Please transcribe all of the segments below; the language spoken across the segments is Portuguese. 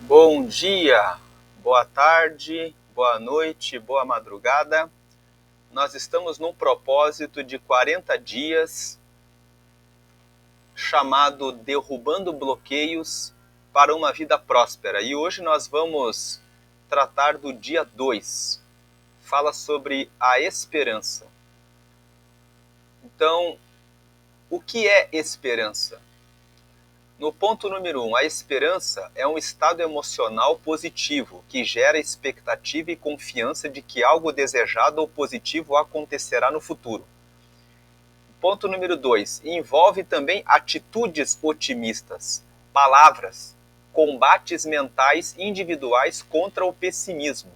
Bom dia, boa tarde, boa noite, boa madrugada. Nós estamos num propósito de 40 dias chamado Derrubando Bloqueios para uma Vida Próspera. E hoje nós vamos tratar do dia 2. Fala sobre a esperança. Então, o que é esperança? No ponto número 1, a esperança é um estado emocional positivo que gera expectativa e confiança de que algo desejado ou positivo acontecerá no futuro. Ponto número 2, envolve também atitudes otimistas, palavras, combates mentais individuais contra o pessimismo.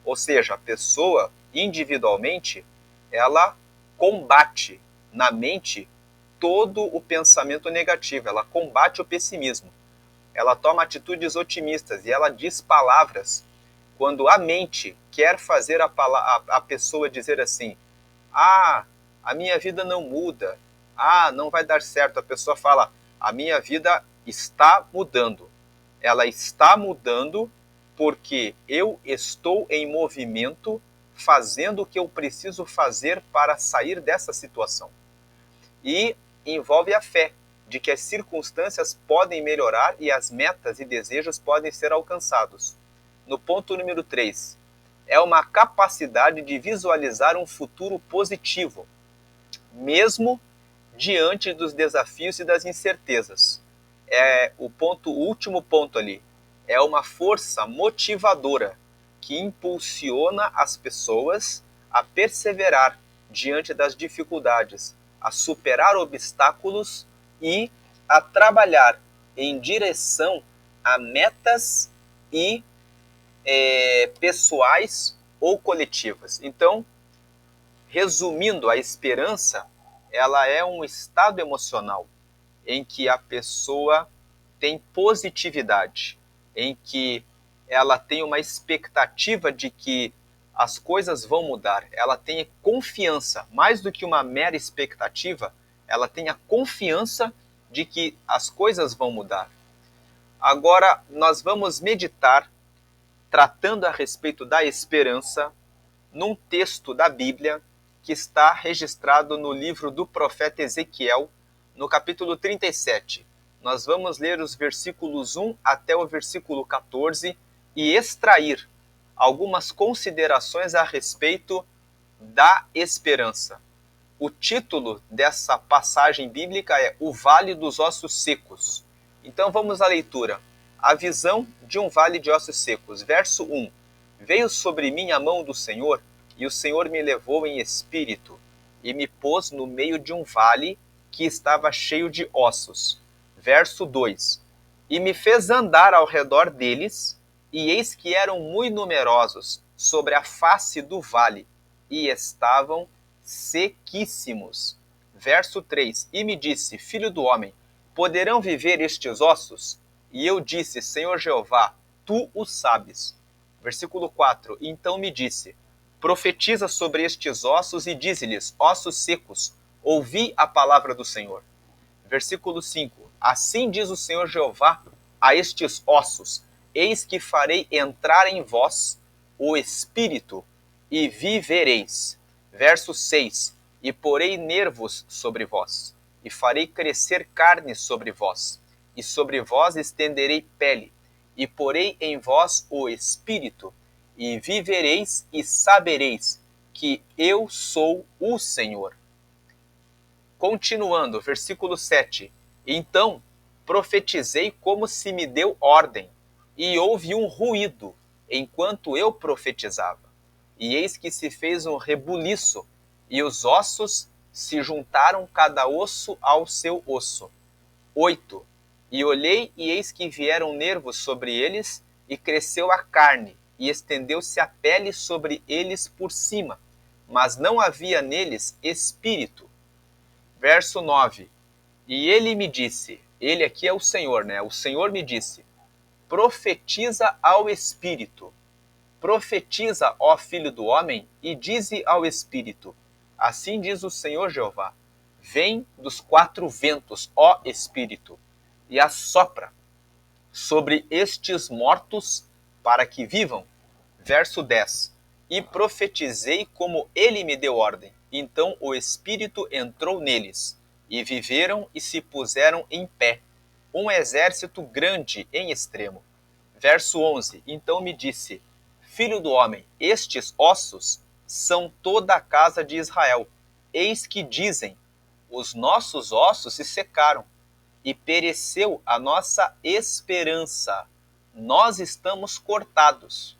Ou seja, a pessoa individualmente, ela combate na mente todo o pensamento negativo, ela combate o pessimismo, ela toma atitudes otimistas e ela diz palavras quando a mente quer fazer a pessoa dizer assim: ah, a minha vida não muda, ah, não vai dar certo. A pessoa fala: a minha vida está mudando, ela está mudando porque eu estou em movimento fazendo o que eu preciso fazer para sair dessa situação. E envolve a fé de que as circunstâncias podem melhorar e as metas e desejos podem ser alcançados. No ponto número 3, é uma capacidade de visualizar um futuro positivo, mesmo diante dos desafios e das incertezas. O último ponto ali, é uma força motivadora que impulsiona as pessoas a perseverar diante das dificuldades, a superar obstáculos e a trabalhar em direção a metas e pessoais ou coletivas. Então, resumindo, a esperança, ela é um estado emocional em que a pessoa tem positividade, em que ela tem uma expectativa de que as coisas vão mudar, ela tem confiança, mais do que uma mera expectativa, ela tem a confiança de que as coisas vão mudar. Agora nós vamos meditar tratando a respeito da esperança num texto da Bíblia que está registrado no livro do profeta Ezequiel, no capítulo 37. Nós vamos ler os versículos 1 até o versículo 14 e extrair algumas considerações a respeito da esperança. O título dessa passagem bíblica é O Vale dos Ossos Secos. Então vamos à leitura. A visão de um vale de ossos secos. Verso 1. Veio sobre mim a mão do Senhor, e o Senhor me levou em espírito, e me pôs no meio de um vale que estava cheio de ossos. Verso 2. E me fez andar ao redor deles, e eis que eram muito numerosos sobre a face do vale, e estavam sequíssimos. Verso 3. E me disse: Filho do homem, poderão viver estes ossos? E eu disse: Senhor Jeová, tu o sabes. Versículo 4. Então me disse: Profetiza sobre estes ossos e dize-lhes: Ossos secos, ouvi a palavra do Senhor. Versículo 5. Assim diz o Senhor Jeová a estes ossos: Eis que farei entrar em vós o espírito, e vivereis. Verso 6. E porei nervos sobre vós, e farei crescer carne sobre vós, e sobre vós estenderei pele, e porei em vós o espírito, e vivereis e sabereis que eu sou o Senhor. Continuando, versículo 7. Então profetizei como se me deu ordem, e houve um ruído enquanto eu profetizava. E eis que se fez um rebuliço, e os ossos se juntaram cada osso ao seu osso. 8. E olhei, e eis que vieram nervos sobre eles, e cresceu a carne, e estendeu-se a pele sobre eles por cima, mas não havia neles espírito. Verso 9. E ele me disse, ele aqui é o Senhor, né? O Senhor me disse: profetiza ao Espírito. Profetiza, ó filho do homem, e dize ao Espírito: assim diz o Senhor Jeová: vem dos quatro ventos, ó Espírito, e assopra sobre estes mortos para que vivam. Verso 10. E profetizei como ele me deu ordem. Então o Espírito entrou neles, e viveram e se puseram em pé, um exército grande em extremo. Verso 11. Então me disse: Filho do homem, estes ossos são toda a casa de Israel. Eis que dizem: os nossos ossos se secaram, e pereceu a nossa esperança. Nós estamos cortados.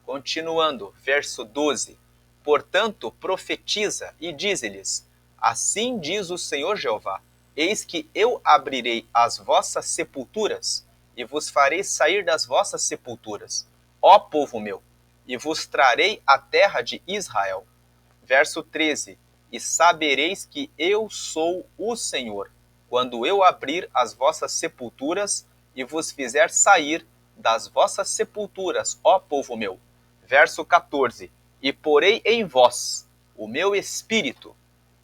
Continuando, verso 12. Portanto, profetiza e dize-lhes: assim diz o Senhor Jeová: eis que eu abrirei as vossas sepulturas e vos farei sair das vossas sepulturas, ó povo meu, e vos trarei a terra de Israel. Verso 13. E sabereis que eu sou o Senhor, quando eu abrir as vossas sepulturas e vos fizer sair das vossas sepulturas, ó povo meu. Verso 14. E porei em vós o meu espírito,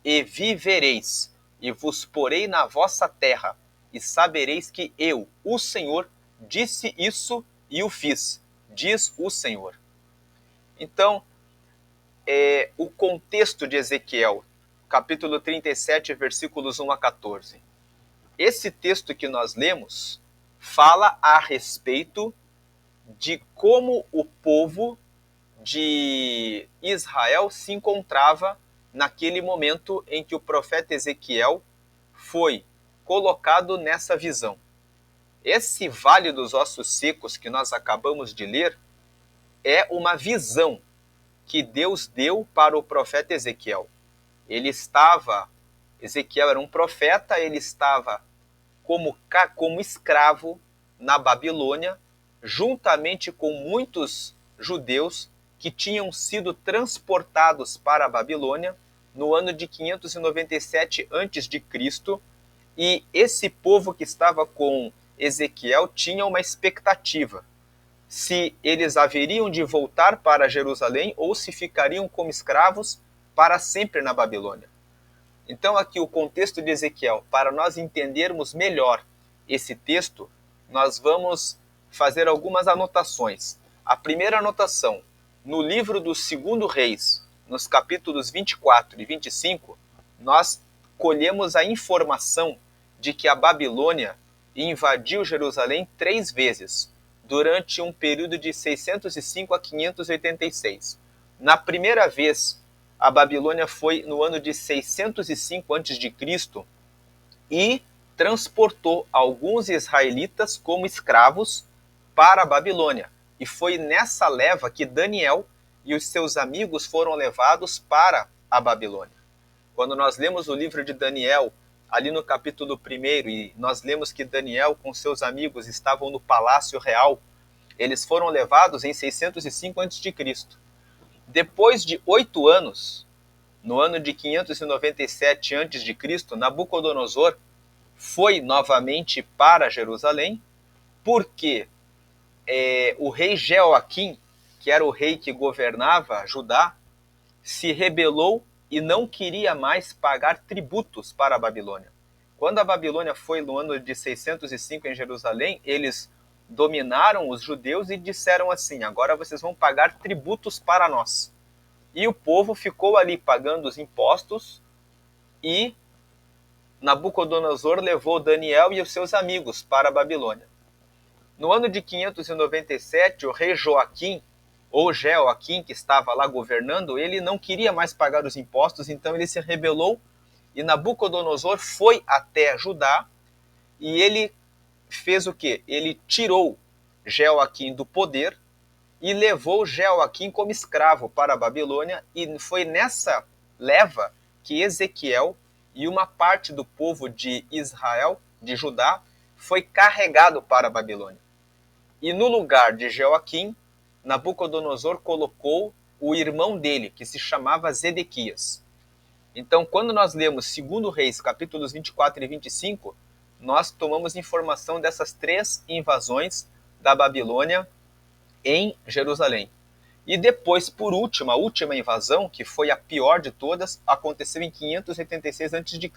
e vivereis, e vos porei na vossa terra, e sabereis que eu, o Senhor, disse isso e o fiz, diz o Senhor. Então, o contexto de Ezequiel, capítulo 37, versículos 1 a 14. Esse texto que nós lemos fala a respeito de como o povo de Israel se encontrava naquele momento em que o profeta Ezequiel foi colocado nessa visão. Esse vale dos ossos secos que nós acabamos de ler é uma visão que Deus deu para o profeta Ezequiel. Ezequiel era um profeta, ele estava como escravo na Babilônia, juntamente com muitos judeus que tinham sido transportados para a Babilônia no ano de 597 a.C., e esse povo que estava com Ezequiel tinha uma expectativa: se eles haveriam de voltar para Jerusalém ou se ficariam como escravos para sempre na Babilônia. Então, aqui o contexto de Ezequiel, para nós entendermos melhor esse texto, nós vamos fazer algumas anotações. A primeira anotação: no livro do 2º Reis, nos capítulos 24 e 25, nós colhemos a informação de que a Babilônia invadiu Jerusalém 3 vezes, durante um período de 605 a 586. Na primeira vez, a Babilônia foi no ano de 605 a.C. e transportou alguns israelitas como escravos para a Babilônia. E foi nessa leva que Daniel e os seus amigos foram levados para a Babilônia. Quando nós lemos o livro de Daniel, ali no capítulo 1, e nós lemos que Daniel com seus amigos estavam no palácio real, eles foram levados em 605 a.C. Depois de 8 anos, no ano de 597 a.C., Nabucodonosor foi novamente para Jerusalém, porque o rei Jeoaquim, que era o rei que governava Judá, se rebelou e não queria mais pagar tributos para a Babilônia. Quando a Babilônia foi no ano de 605 em Jerusalém, eles dominaram os judeus e disseram assim: agora vocês vão pagar tributos para nós. E o povo ficou ali pagando os impostos, e Nabucodonosor levou Daniel e os seus amigos para a Babilônia. No ano de 597, o rei Joaquim, ou Jeoaquim, que estava lá governando, ele não queria mais pagar os impostos, então ele se rebelou, e Nabucodonosor foi até Judá, e ele fez o quê? Ele tirou Jeoaquim do poder e levou Jeoaquim como escravo para a Babilônia, e foi nessa leva que Ezequiel e uma parte do povo de Israel, de Judá, foi carregado para a Babilônia. E no lugar de Jeoaquim, Nabucodonosor colocou o irmão dele, que se chamava Zedequias. Então, quando nós lemos 2º Reis, capítulos 24 e 25, nós tomamos informação dessas 3 invasões da Babilônia em Jerusalém. E depois, por último, a última invasão, que foi a pior de todas, aconteceu em 586 a.C.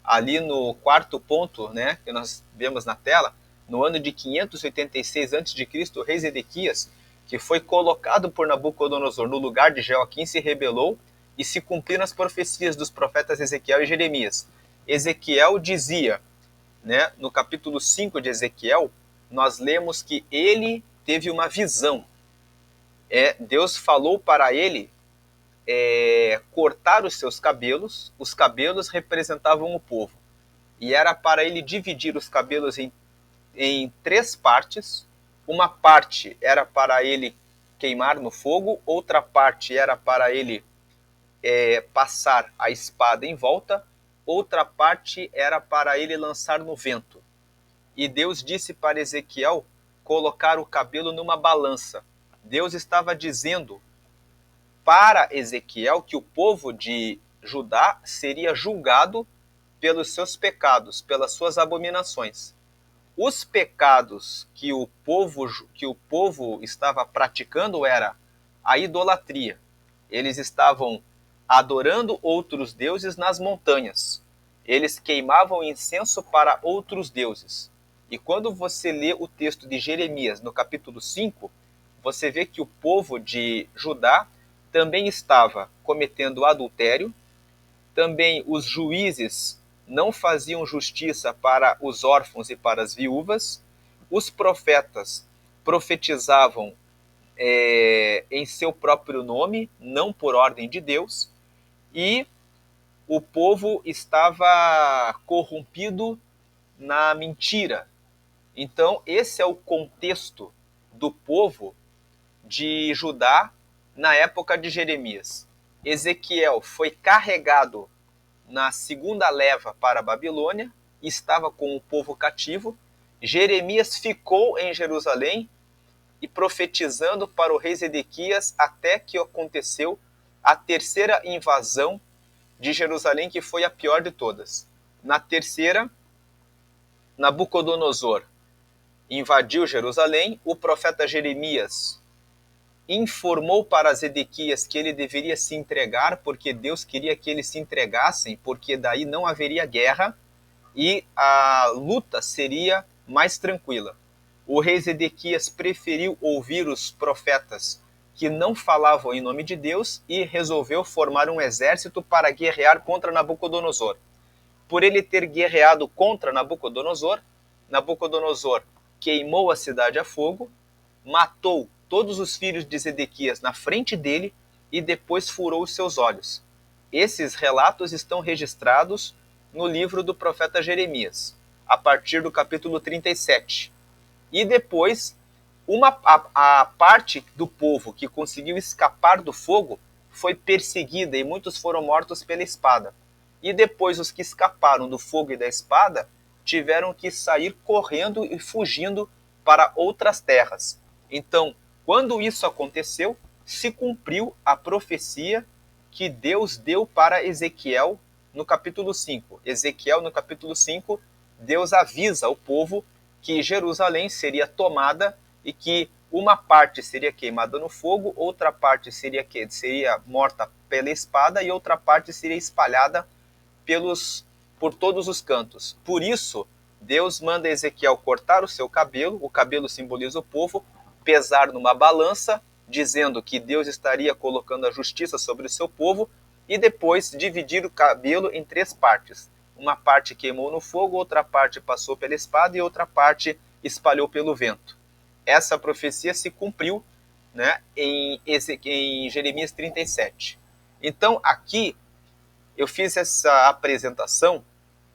Ali no 4º ponto, né, que nós vemos na tela, no ano de 586 a.C., o rei Zedequias, que foi colocado por Nabucodonosor no lugar de Jeoaquim, se rebelou e se cumpriram as profecias dos profetas Ezequiel e Jeremias. Ezequiel dizia, né, no capítulo 5 de Ezequiel, nós lemos que ele teve uma visão. Deus falou para ele cortar os seus cabelos. Os cabelos representavam o povo. E era para ele dividir os cabelos em 3 partes. Uma parte era para ele queimar no fogo, outra parte era para ele passar a espada em volta, outra parte era para ele lançar no vento. E Deus disse para Ezequiel colocar o cabelo numa balança. Deus estava dizendo para Ezequiel que o povo de Judá seria julgado pelos seus pecados, pelas suas abominações. Os pecados que o povo estava praticando era a idolatria. Eles estavam adorando outros deuses nas montanhas. Eles queimavam incenso para outros deuses. E quando você lê o texto de Jeremias, no capítulo 5, você vê que o povo de Judá também estava cometendo adultério, também os juízes não faziam justiça para os órfãos e para as viúvas, os profetas profetizavam em seu próprio nome, não por ordem de Deus, e o povo estava corrompido na mentira. Então, esse é o contexto do povo de Judá na época de Jeremias. Ezequiel foi carregado na segunda leva para a Babilônia, estava com o povo cativo. Jeremias ficou em Jerusalém e profetizando para o rei Zedequias até que aconteceu a terceira invasão de Jerusalém, que foi a pior de todas. Na terceira, Nabucodonosor invadiu Jerusalém, o profeta Jeremias informou para Zedequias que ele deveria se entregar, porque Deus queria que eles se entregassem, porque daí não haveria guerra e a luta seria mais tranquila. O rei Zedequias preferiu ouvir os profetas que não falavam em nome de Deus e resolveu formar um exército para guerrear contra Nabucodonosor. Por ele ter guerreado contra Nabucodonosor, Nabucodonosor queimou a cidade a fogo, matou todos os filhos de Zedequias na frente dele e depois furou os seus olhos. Esses relatos estão registrados no livro do profeta Jeremias, a partir do capítulo 37. E depois, a parte do povo que conseguiu escapar do fogo foi perseguida e muitos foram mortos pela espada. E depois os que escaparam do fogo e da espada tiveram que sair correndo e fugindo para outras terras. Então, quando isso aconteceu, se cumpriu a profecia que Deus deu para Ezequiel no capítulo 5. Ezequiel, no capítulo 5, Deus avisa o povo que Jerusalém seria tomada e que uma parte seria queimada no fogo, outra parte seria morta pela espada e outra parte seria espalhada por todos os cantos. Por isso, Deus manda Ezequiel cortar o seu cabelo, o cabelo simboliza o povo, pesar numa balança, dizendo que Deus estaria colocando a justiça sobre o seu povo, e depois dividir o cabelo em 3 partes. Uma parte queimou no fogo, outra parte passou pela espada e outra parte espalhou pelo vento. Essa profecia se cumpriu, né, em Jeremias 37. Então, aqui, eu fiz essa apresentação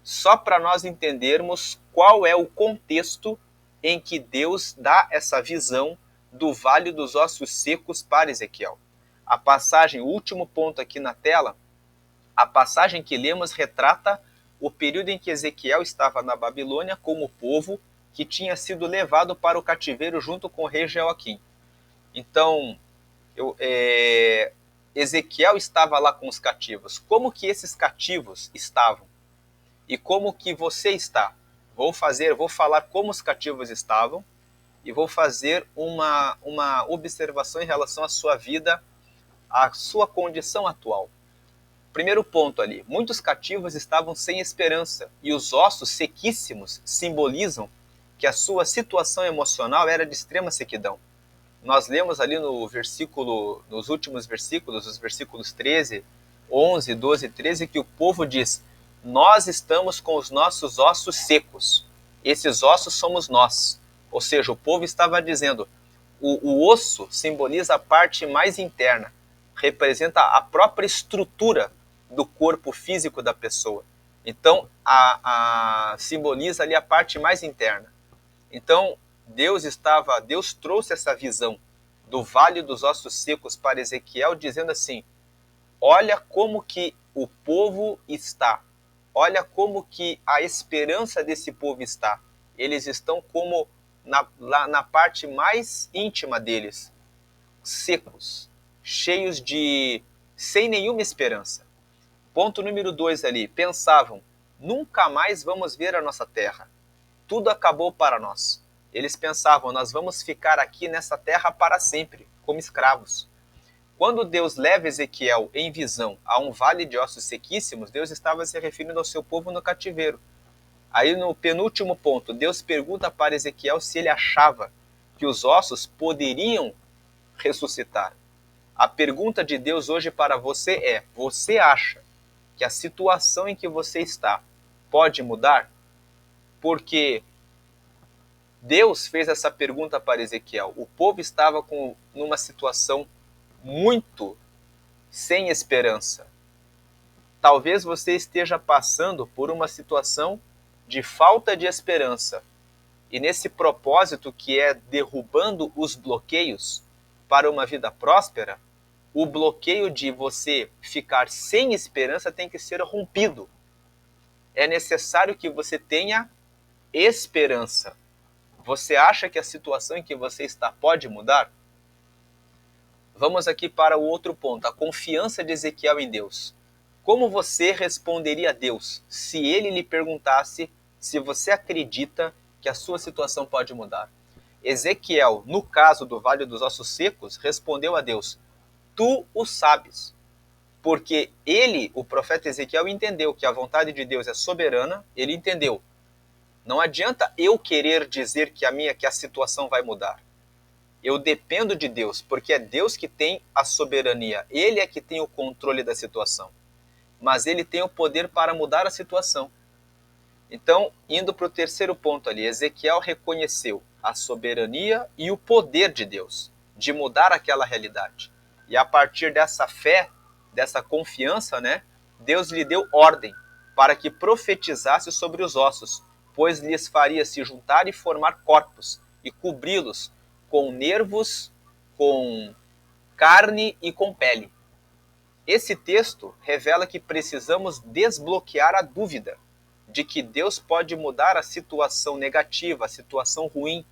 só para nós entendermos qual é o contexto em que Deus dá essa visão do Vale dos Ossos Secos para Ezequiel. A passagem, o último ponto aqui na tela, a passagem que lemos retrata o período em que Ezequiel estava na Babilônia como povo que tinha sido levado para o cativeiro junto com o rei Jeoaquim. Então, Ezequiel estava lá com os cativos. Como que esses cativos estavam? E como que você está? Vou falar como os cativos estavam e vou fazer uma observação em relação à sua vida, à sua condição atual. Primeiro ponto ali, muitos cativos estavam sem esperança e os ossos sequíssimos simbolizam que a sua situação emocional era de extrema sequidão. Nós lemos ali nos últimos versículos, os versículos 13, 11, 12 e 13, que o povo diz: nós estamos com os nossos ossos secos. Esses ossos somos nós. Ou seja, o povo estava dizendo, o osso simboliza a parte mais interna, representa a própria estrutura do corpo físico da pessoa. Então, simboliza ali a parte mais interna. Então, Deus trouxe essa visão do Vale dos Ossos Secos para Ezequiel, dizendo assim: olha como que o povo está, olha como que a esperança desse povo está. Eles estão como lá na parte mais íntima deles, secos, cheios sem nenhuma esperança. Ponto número 2 ali, pensavam, nunca mais vamos ver a nossa terra. Tudo acabou para nós. Eles pensavam, nós vamos ficar aqui nessa terra para sempre, como escravos. Quando Deus leva Ezequiel em visão a um vale de ossos sequíssimos, Deus estava se referindo ao seu povo no cativeiro. Aí no penúltimo ponto, Deus pergunta para Ezequiel se ele achava que os ossos poderiam ressuscitar. A pergunta de Deus hoje para você é: você acha que a situação em que você está pode mudar? Porque Deus fez essa pergunta para Ezequiel. O povo estava numa situação muito sem esperança. Talvez você esteja passando por uma situação de falta de esperança. E nesse propósito que é derrubando os bloqueios para uma vida próspera, o bloqueio de você ficar sem esperança tem que ser rompido. É necessário que você tenha esperança. Você acha que a situação em que você está pode mudar? Vamos aqui para o outro ponto, a confiança de Ezequiel em Deus. Como você responderia a Deus se ele lhe perguntasse se você acredita que a sua situação pode mudar? Ezequiel, no caso do Vale dos Ossos Secos, respondeu a Deus: tu o sabes. Porque ele, o profeta Ezequiel, entendeu que a vontade de Deus é soberana, ele entendeu. Não adianta eu querer dizer que a situação vai mudar. Eu dependo de Deus, porque é Deus que tem a soberania. Ele é que tem o controle da situação. Mas ele tem o poder para mudar a situação. Então, indo para o terceiro ponto ali, Ezequiel reconheceu a soberania e o poder de Deus de mudar aquela realidade. E a partir dessa fé, dessa confiança, Deus lhe deu ordem para que profetizasse sobre os ossos, pois lhes faria se juntar e formar corpos e cobri-los com nervos, com carne e com pele. Esse texto revela que precisamos desbloquear a dúvida de que Deus pode mudar a situação negativa, a situação ruim,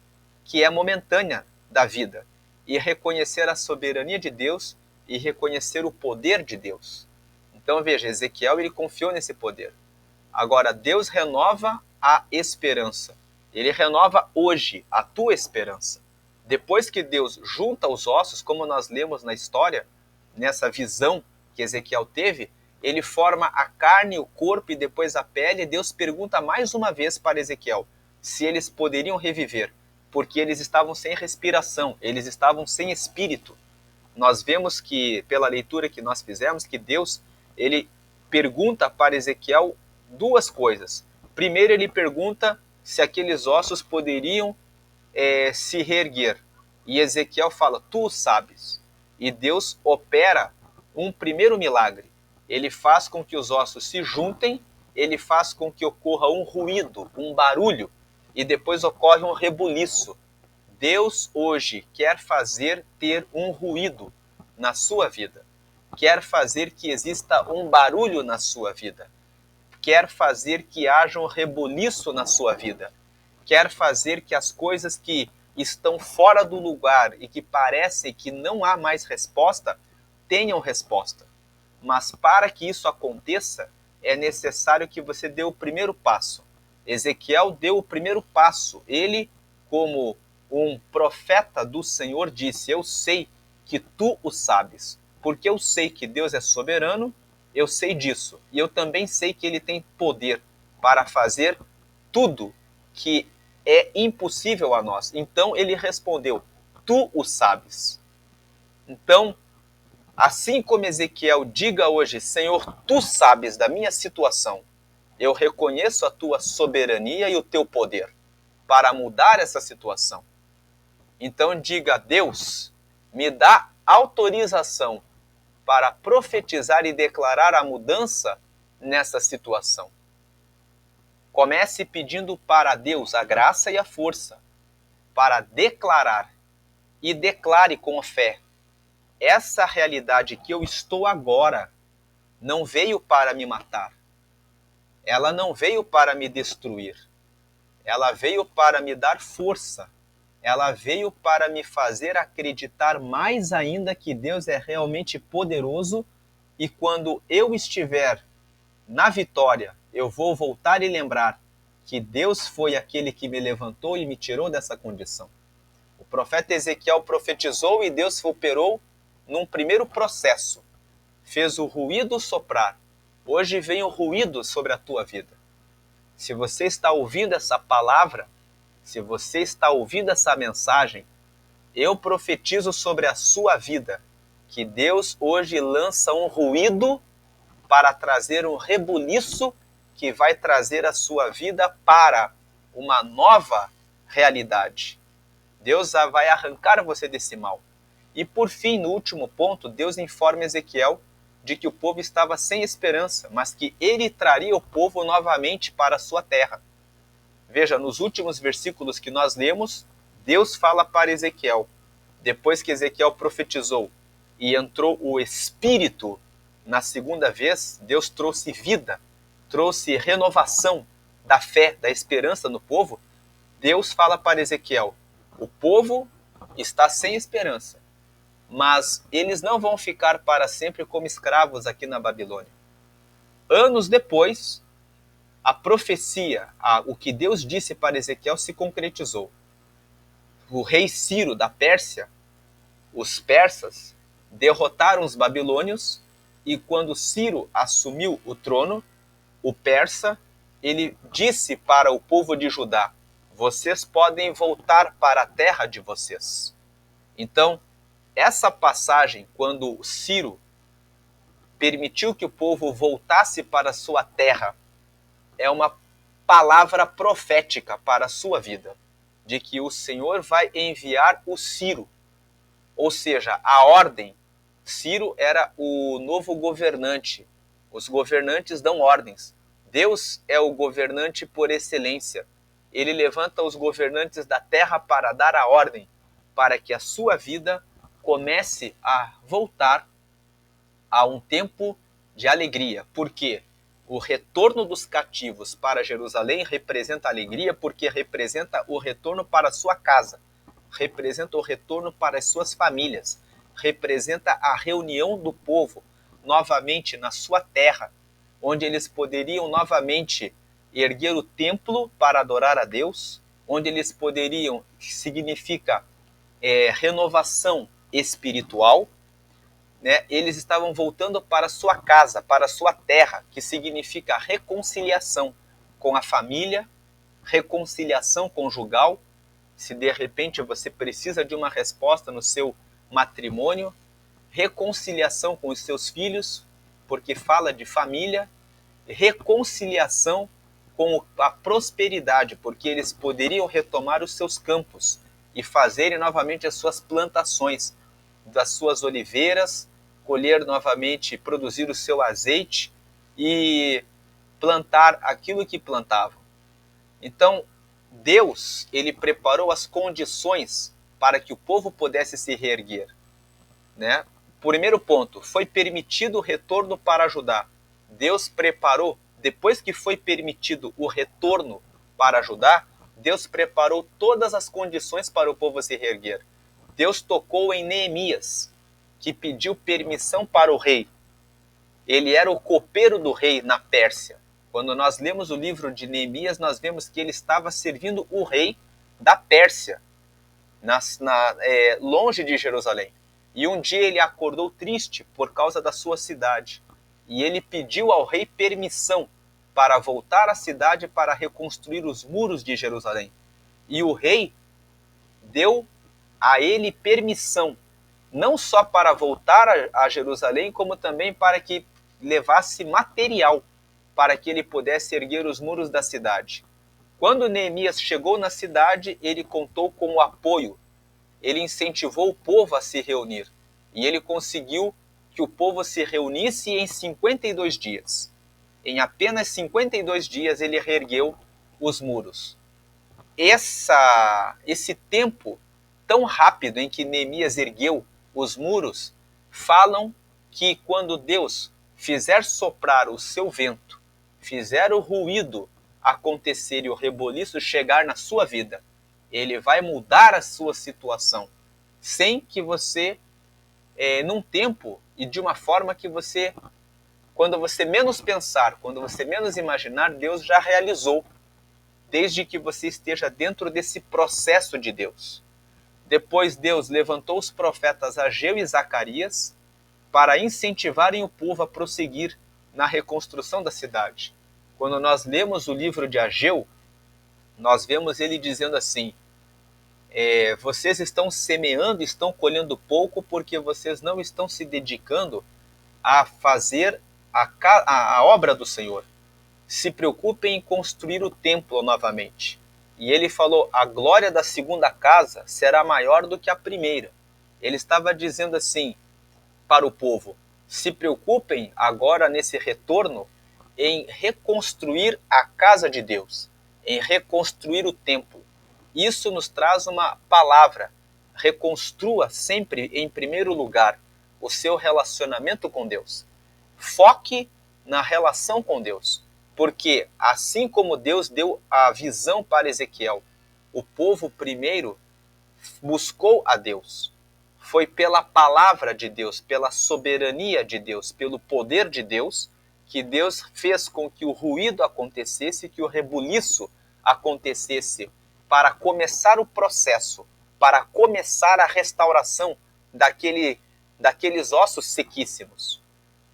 que é momentânea da vida, e reconhecer a soberania de Deus e reconhecer o poder de Deus. Então veja, Ezequiel ele confiou nesse poder. Agora Deus renova a esperança. Ele renova hoje a tua esperança. Depois que Deus junta os ossos, como nós lemos na história, nessa visão que Ezequiel teve, ele forma a carne, o corpo e depois a pele. Deus pergunta mais uma vez para Ezequiel se eles poderiam reviver, porque eles estavam sem respiração, eles estavam sem espírito. Nós vemos que, pela leitura que nós fizemos, que Deus ele pergunta para Ezequiel duas coisas. Primeiro, ele pergunta se aqueles ossos poderiam se reerguer. E Ezequiel fala, tu o sabes. E Deus opera um primeiro milagre. Ele faz com que os ossos se juntem, ele faz com que ocorra um ruído, um barulho, e depois ocorre um rebuliço. Deus hoje quer ter um ruído na sua vida, quer fazer que exista um barulho na sua vida, quer fazer que haja um rebuliço na sua vida, quer fazer que as coisas que estão fora do lugar e que parecem que não há mais resposta, tenham resposta. Mas para que isso aconteça, é necessário que você dê o primeiro passo. Ezequiel deu o primeiro passo. Ele, como um profeta do Senhor, disse, eu sei que tu o sabes, porque eu sei que Deus é soberano, eu sei disso. E eu também sei que ele tem poder para fazer tudo que é impossível a nós. Então ele respondeu: tu o sabes. Então, assim como Ezequiel diga hoje: Senhor, tu sabes da minha situação, eu reconheço a tua soberania e o teu poder para mudar essa situação. Então diga: Deus, me dá autorização para profetizar e declarar a mudança nessa situação. Comece pedindo para Deus a graça e a força para declarar, e declare com fé: essa realidade que eu estou agora não veio para me matar, ela não veio para me destruir, ela veio para me dar força, ela veio para me fazer acreditar mais ainda que Deus é realmente poderoso, e quando eu estiver na vitória, eu vou voltar e lembrar que Deus foi aquele que me levantou e me tirou dessa condição. O profeta Ezequiel profetizou e Deus operou num primeiro processo. Fez o ruído soprar. Hoje vem o ruído sobre a tua vida. Se você está ouvindo essa palavra, se você está ouvindo essa mensagem, eu profetizo sobre a sua vida que Deus hoje lança um ruído para trazer um rebuliço que vai trazer a sua vida para uma nova realidade. Deus vai arrancar você desse mal. E por fim, no último ponto, Deus informa Ezequiel de que o povo estava sem esperança, mas que ele traria o povo novamente para a sua terra. Veja, nos últimos versículos que nós lemos, Deus fala para Ezequiel, depois que Ezequiel profetizou e entrou o Espírito na segunda vez, Deus trouxe vida, trouxe renovação da fé, da esperança no povo. Deus fala para Ezequiel: o povo está sem esperança, mas eles não vão ficar para sempre como escravos aqui na Babilônia. Anos depois, a profecia, o que Deus disse para Ezequiel se concretizou. O rei Ciro da Pérsia, os persas, derrotaram os babilônios, e quando Ciro assumiu o trono, o persa, ele disse para o povo de Judá: vocês podem voltar para a terra de vocês. Então, essa passagem, quando Ciro permitiu que o povo voltasse para a sua terra, é uma palavra profética para a sua vida, de que o Senhor vai enviar o Ciro, ou seja, a ordem. Ciro era o novo governante. Os governantes dão ordens. Deus é o governante por excelência. Ele levanta os governantes da terra para dar a ordem, para que a sua vida comece a voltar a um tempo de alegria. Por quê? O retorno dos cativos para Jerusalém representa alegria, porque representa o retorno para a sua casa, representa o retorno para as suas famílias, representa a reunião do povo novamente na sua terra, onde eles poderiam novamente erguer o templo para adorar a Deus, onde eles poderiam, significa renovação espiritual, né? Eles estavam voltando para a sua casa, para a sua terra, que significa reconciliação com a família, reconciliação conjugal. Se de repente você precisa de uma resposta no seu matrimônio, reconciliação com os seus filhos, porque fala de família, reconciliação com a prosperidade, porque eles poderiam retomar os seus campos e fazerem novamente as suas plantações das suas oliveiras, colher novamente, produzir o seu azeite e plantar aquilo que plantavam. Então, Deus, ele preparou as condições para que o povo pudesse se reerguer, né? Primeiro ponto, foi permitido o retorno para Judá. Deus preparou, depois que foi permitido o retorno para Judá, Deus preparou todas as condições para o povo se reerguer. Deus tocou em Neemias, que pediu permissão para o rei. Ele era o copeiro do rei na Pérsia. Quando nós lemos o livro de Neemias, nós vemos que ele estava servindo o rei da Pérsia, longe de Jerusalém. E um dia ele acordou triste por causa da sua cidade. E ele pediu ao rei permissão para voltar à cidade para reconstruir os muros de Jerusalém. E o rei deu a ele permissão, não só para voltar a Jerusalém, como também para que levasse material, para que ele pudesse erguer os muros da cidade. Quando Neemias chegou na cidade, ele contou com o apoio, ele incentivou o povo a se reunir, e ele conseguiu que o povo se reunisse em 52 dias. Em apenas 52 dias ele reergueu os muros. Esse tempo tão rápido em que Neemias ergueu os muros, falam que quando Deus fizer soprar o seu vento, fizer o ruído acontecer e o reboliço chegar na sua vida, ele vai mudar a sua situação, sem que você, num tempo e de uma forma que você, quando você menos pensar, quando você menos imaginar, Deus já realizou, desde que você esteja dentro desse processo de Deus. Depois Deus levantou os profetas Ageu e Zacarias para incentivarem o povo a prosseguir na reconstrução da cidade. Quando nós lemos o livro de Ageu, nós vemos ele dizendo assim: vocês estão semeando, estão colhendo pouco porque vocês não estão se dedicando a fazer a obra do Senhor. Se preocupem em construir o templo novamente. E ele falou: a glória da segunda casa será maior do que a primeira. Ele estava dizendo assim para o povo: se preocupem agora nesse retorno em reconstruir a casa de Deus, em reconstruir o templo. Isso nos traz uma palavra: reconstrua sempre em primeiro lugar o seu relacionamento com Deus. Foque na relação com Deus, porque assim como Deus deu a visão para Ezequiel, o povo primeiro buscou a Deus. Foi pela palavra de Deus, pela soberania de Deus, pelo poder de Deus, que Deus fez com que o ruído acontecesse, que o rebuliço acontecesse, para começar o processo, para começar a restauração daqueles ossos sequíssimos.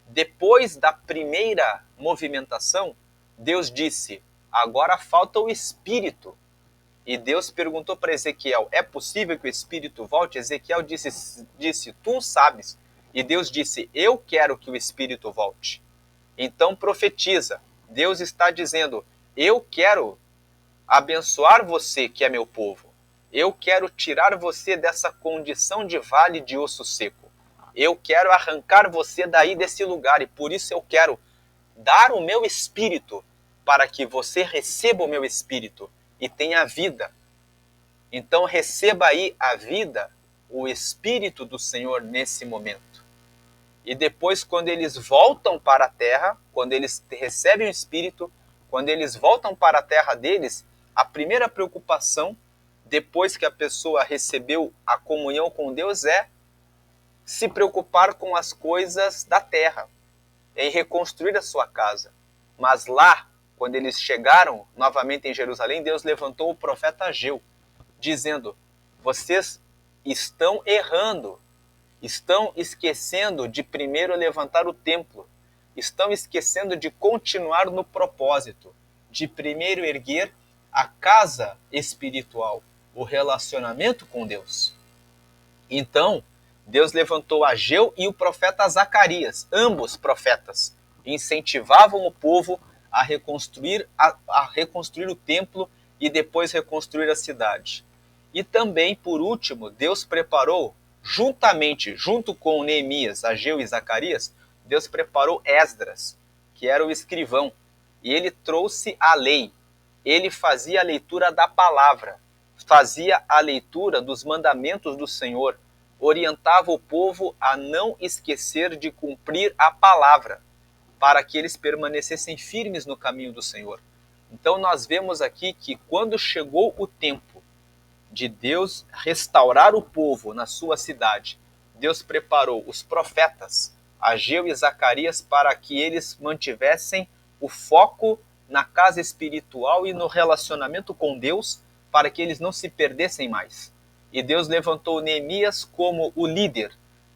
Depois da primeira movimentação, Deus disse: agora falta o Espírito. E Deus perguntou para Ezequiel: é possível que o Espírito volte? Ezequiel disse: tu sabes. E Deus disse: eu quero que o Espírito volte. Então profetiza. Deus está dizendo: eu quero abençoar você, que é meu povo. Eu quero tirar você dessa condição de vale de osso seco. Eu quero arrancar você daí desse lugar, e por isso eu quero dar o meu Espírito, para que você receba o meu Espírito e tenha vida. Então receba aí a vida, o Espírito do Senhor nesse momento. E depois, quando eles voltam para a terra, quando eles recebem o Espírito, quando eles voltam para a terra deles, a primeira preocupação, depois que a pessoa recebeu a comunhão com Deus, é se preocupar com as coisas da terra, em reconstruir a sua casa. Mas lá, quando eles chegaram novamente em Jerusalém, Deus levantou o profeta Ageu, dizendo: vocês estão errando, estão esquecendo de primeiro levantar o templo, estão esquecendo de continuar no propósito, de primeiro erguer a casa espiritual, o relacionamento com Deus. Então, Deus levantou Ageu e o profeta Zacarias, ambos profetas, incentivavam o povo a reconstruir o templo e depois reconstruir a cidade. E também, por último, Deus preparou, junto com Neemias, Ageu e Zacarias, Deus preparou Esdras, que era o escrivão, e ele trouxe a lei. Ele fazia a leitura da palavra, fazia a leitura dos mandamentos do Senhor, orientava o povo a não esquecer de cumprir a palavra, para que eles permanecessem firmes no caminho do Senhor. Então nós vemos aqui que quando chegou o tempo de Deus restaurar o povo na sua cidade, Deus preparou os profetas, Ageu e Zacarias, para que eles mantivessem o foco na casa espiritual e no relacionamento com Deus, para que eles não se perdessem mais. E Deus levantou Neemias como o líder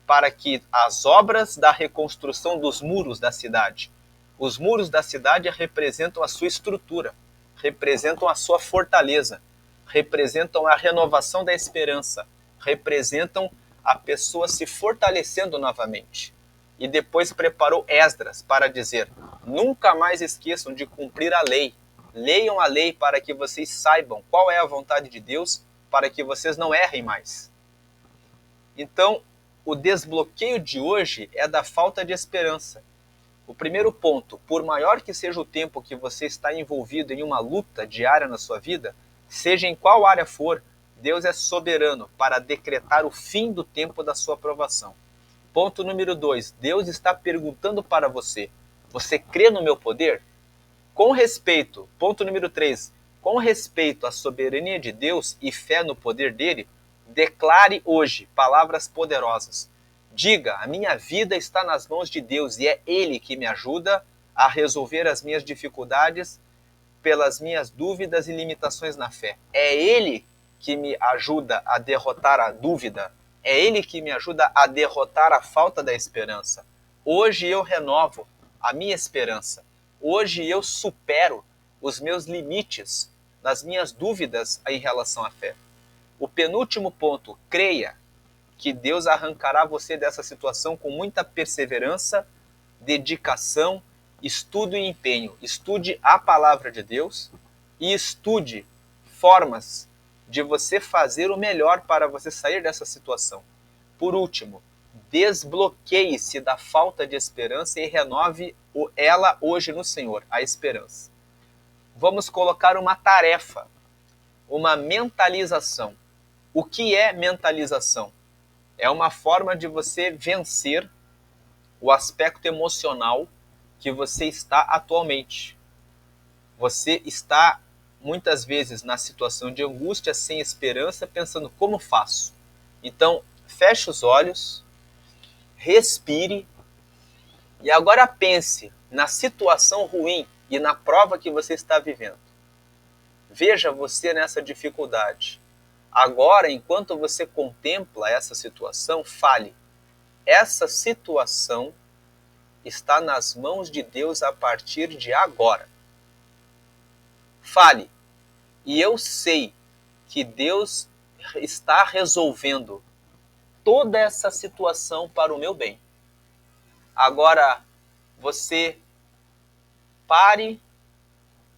para que as obras da reconstrução dos muros da cidade, os muros da cidade representam a sua estrutura, representam a sua fortaleza. representam a renovação da esperança, representam a pessoa se fortalecendo novamente. E depois preparou Esdras para dizer: nunca mais esqueçam de cumprir a lei. Leiam a lei para que vocês saibam qual é a vontade de Deus, para que vocês não errem mais. Então, o desbloqueio de hoje é da falta de esperança. O primeiro ponto: por maior que seja o tempo que você está envolvido em uma luta diária na sua vida, seja em qual área for, Deus é soberano para decretar o fim do tempo da sua provação. Ponto número 2, Deus está perguntando para você: você crê no meu poder? Com respeito, ponto número 3, com respeito à soberania de Deus e fé no poder dele, declare hoje palavras poderosas. Diga: a minha vida está nas mãos de Deus e é Ele que me ajuda a resolver as minhas dificuldades pelas minhas dúvidas e limitações na fé. É Ele que me ajuda a derrotar a dúvida. É Ele que me ajuda a derrotar a falta da esperança. Hoje eu renovo a minha esperança. Hoje eu supero os meus limites das minhas dúvidas em relação à fé. O penúltimo ponto: creia que Deus arrancará você dessa situação com muita perseverança, dedicação, estudo e empenho. Estude a palavra de Deus e estude formas de você fazer o melhor para você sair dessa situação. Por último, desbloqueie-se da falta de esperança e renove ela hoje no Senhor, a esperança. Vamos colocar uma tarefa, uma mentalização. O que é mentalização? É uma forma de você vencer o aspecto emocional que você está atualmente. Você está muitas vezes na situação de angústia, sem esperança, pensando: como faço? Então, feche os olhos, respire e agora pense na situação ruim e na prova que você está vivendo. Veja você nessa dificuldade. Agora, enquanto você contempla essa situação, fale: essa situação está nas mãos de Deus a partir de agora. Fale: e eu sei que Deus está resolvendo toda essa situação para o meu bem. Agora, você pare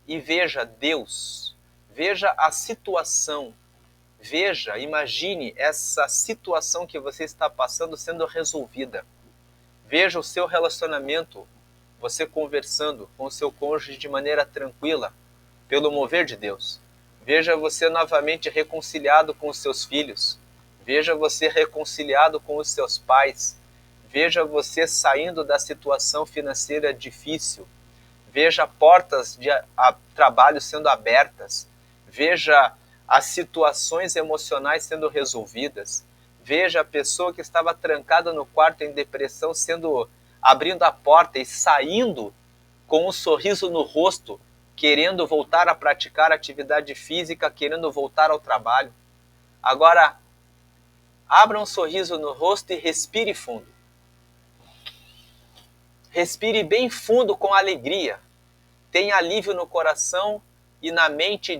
e veja Deus, veja a situação, veja, imagine essa situação que você está passando sendo resolvida. Veja o seu relacionamento, você conversando com o seu cônjuge de maneira tranquila, pelo mover de Deus. Veja você novamente reconciliado com os seus filhos. Veja você reconciliado com os seus pais. Veja você saindo da situação financeira difícil. Veja portas de trabalho sendo abertas. Veja as situações emocionais sendo resolvidas. Veja a pessoa que estava trancada no quarto em depressão abrindo a porta e saindo com um sorriso no rosto, querendo voltar a praticar atividade física, querendo voltar ao trabalho. Agora, abra um sorriso no rosto e respire fundo. Respire bem fundo com alegria. Tenha alívio no coração e na mente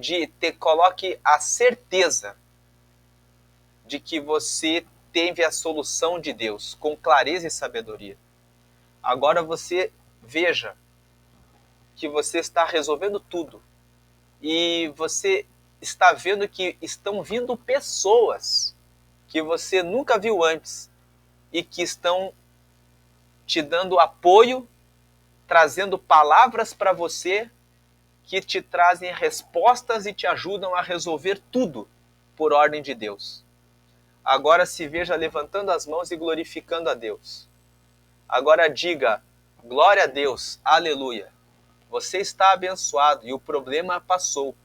coloque a certeza de que você teve a solução de Deus, com clareza e sabedoria. Agora você veja que você está resolvendo tudo. E você está vendo que estão vindo pessoas que você nunca viu antes e que estão te dando apoio, trazendo palavras para você que te trazem respostas e te ajudam a resolver tudo por ordem de Deus. Agora se veja levantando as mãos e glorificando a Deus. Agora diga: glória a Deus, aleluia. Você está abençoado e o problema passou,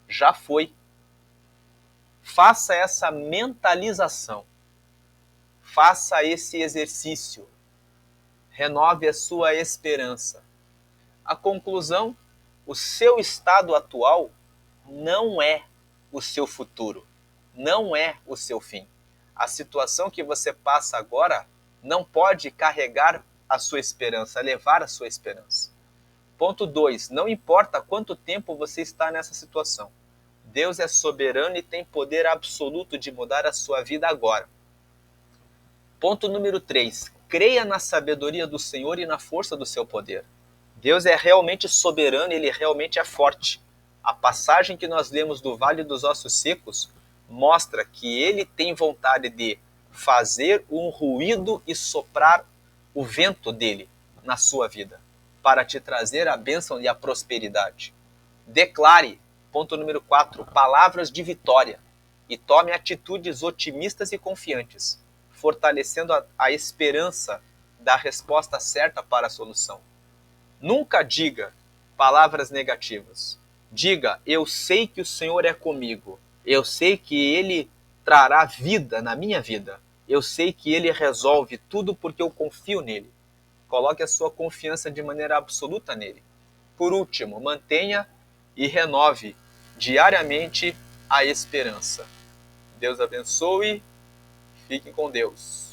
já foi. Faça essa mentalização. Faça esse exercício. Renove a sua esperança. A conclusão: o seu estado atual não é o seu futuro, não é o seu fim. A situação que você passa agora não pode carregar a sua esperança, levar a sua esperança. Ponto 2. Não importa quanto tempo você está nessa situação. Deus é soberano e tem poder absoluto de mudar a sua vida agora. Ponto número 3. Creia na sabedoria do Senhor e na força do seu poder. Deus é realmente soberano, ele realmente é forte. A passagem que nós lemos do Vale dos Ossos Secos mostra que ele tem vontade de fazer um ruído e soprar o vento dele na sua vida, para te trazer a bênção e a prosperidade. Declare, ponto número 4, palavras de vitória e tome atitudes otimistas e confiantes, fortalecendo a esperança da resposta certa para a solução. Nunca diga palavras negativas. Diga, eu sei que o Senhor é comigo. Eu sei que Ele trará vida na minha vida. Eu sei que Ele resolve tudo porque eu confio nele. Coloque a sua confiança de maneira absoluta nele. Por último, mantenha e renove diariamente a esperança. Deus abençoe. Fique com Deus.